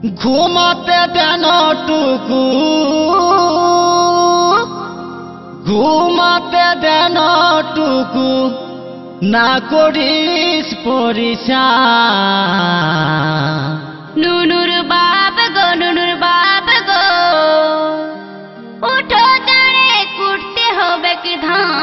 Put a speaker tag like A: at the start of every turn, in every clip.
A: ঘুমাতে দেন টুকু ঘুমাতে দেন টুকু না করিস পরিশান।
B: নুনুর বাপ গো উঠো দাঁড়ে কুটতে হবে কি ধান।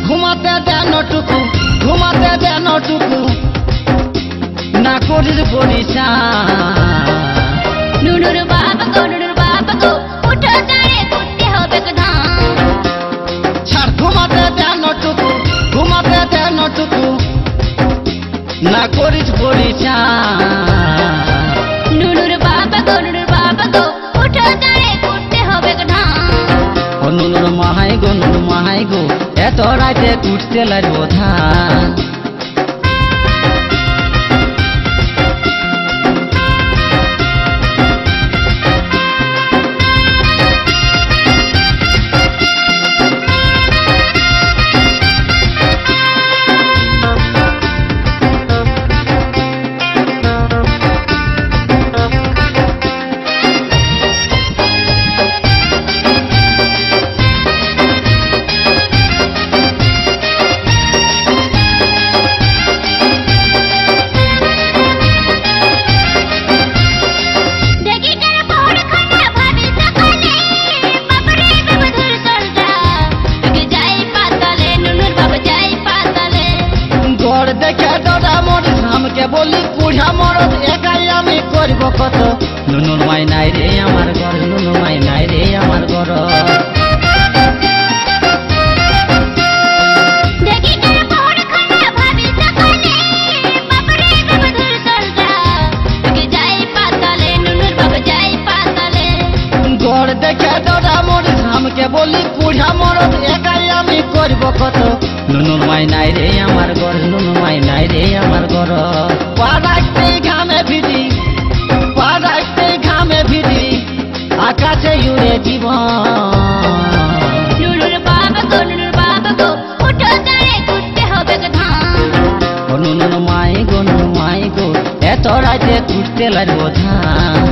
A: ঘুমাতে দেন টুকু না করিস পরিশান।
B: নুনুর বাপ গো উঠো দাঁড়ে কুটতে হবে কি ধান।
A: ছাড় ঘুমাতে দেন টুকু না করিস পরিশান।
B: নুনুর বাপ গো উঠো দাঁড়ে কুটতে হবে কি ধান।
A: ও নুনুর মাহাই গো এত রাতে কুটতে লাগবো ধান। দেখে দাদা মরিস আমাকে বলি কুড়া মরদ একাই আমি করবো কত। নুনুর মাই নাই রে আমার ঘর, নুনুর মাই নাই রে আমার ঘর। ঘর দেখে দাদা মরিস আমাকে বলি কুড়া মরদ একাই আমি করবো কত। নুনুর মাই নাই রে আমার ঘর, নুনুর মাই নাই রে আমার ঘর। পা রাখতে ঘামে ভিড়ি আকাশে উড়ে জীবন।
B: নুনুর বাপ গো উঠো দাঁড়ে কুটতে হবে কি ধান।
A: ও নুনুর মাই গো এত রাতে কুটতে লাগবো ধান।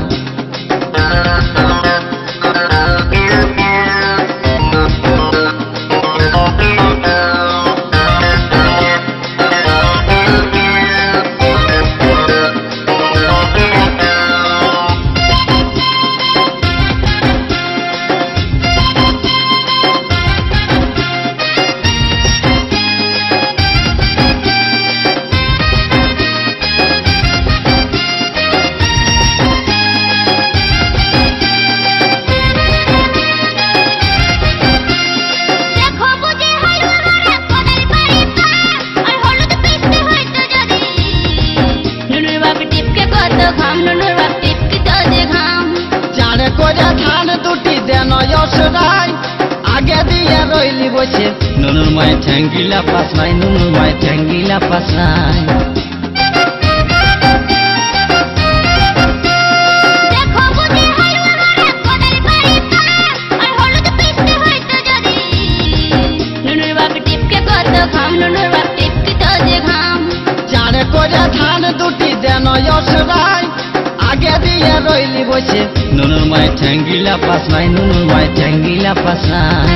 A: ধান দুটি দেন অসরাই আগে দিয়ে রইলি বসে। নুনুর মায় ঠ্যাঙ্গিলা পাস নাই, নুনুর মায় ঠ্যাঙ্গিলা পাস নাই। চারে করে ধান দুটি দেন অসরাই আগে দিয়ে রইলি বসে। নুনুর মায় ঠ্যাঙ্গিলা পাস নাই, নুনুর মায় ঠ্যাঙ্গিলা পাস নাই।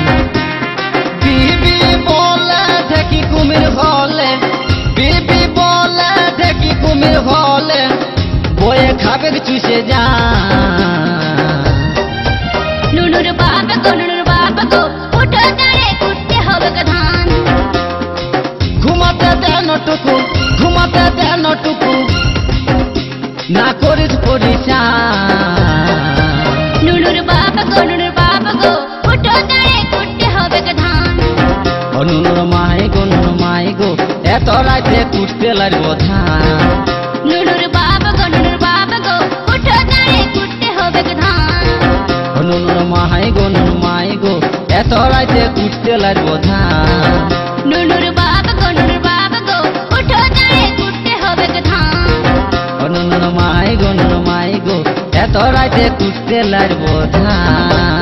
A: বিবি বলে দেখি কুমির হলে, বিবি বলে দেখি কুমির হলে বয়ে খাবে চুষে যা।
B: নুনুর বাপ গো উঠো দাঁড়ে কুটতে হবে কি ধান।
A: ঘুমাতে দেন টুকু না করিস পরিশান।
B: নুনুর বাপ গো উঠো দাঁড়ে কুটতে হবে কি ধান।
A: নুনুর মাই গো এত রাতে কুটতে লাগবো ধান
B: নুনুর বাবা গো উঠো দাঁড়ে কুটতে হবে গো ধান
A: নুনুর মাই গো এত রাতে কুটতে লাগবো ধান
B: নুনুর বাবা গো উঠো দাঁড়ে কুটতে হবে গো ধান
A: নুনুর মাই গো এত রাতে কুটতে লাগবো ধান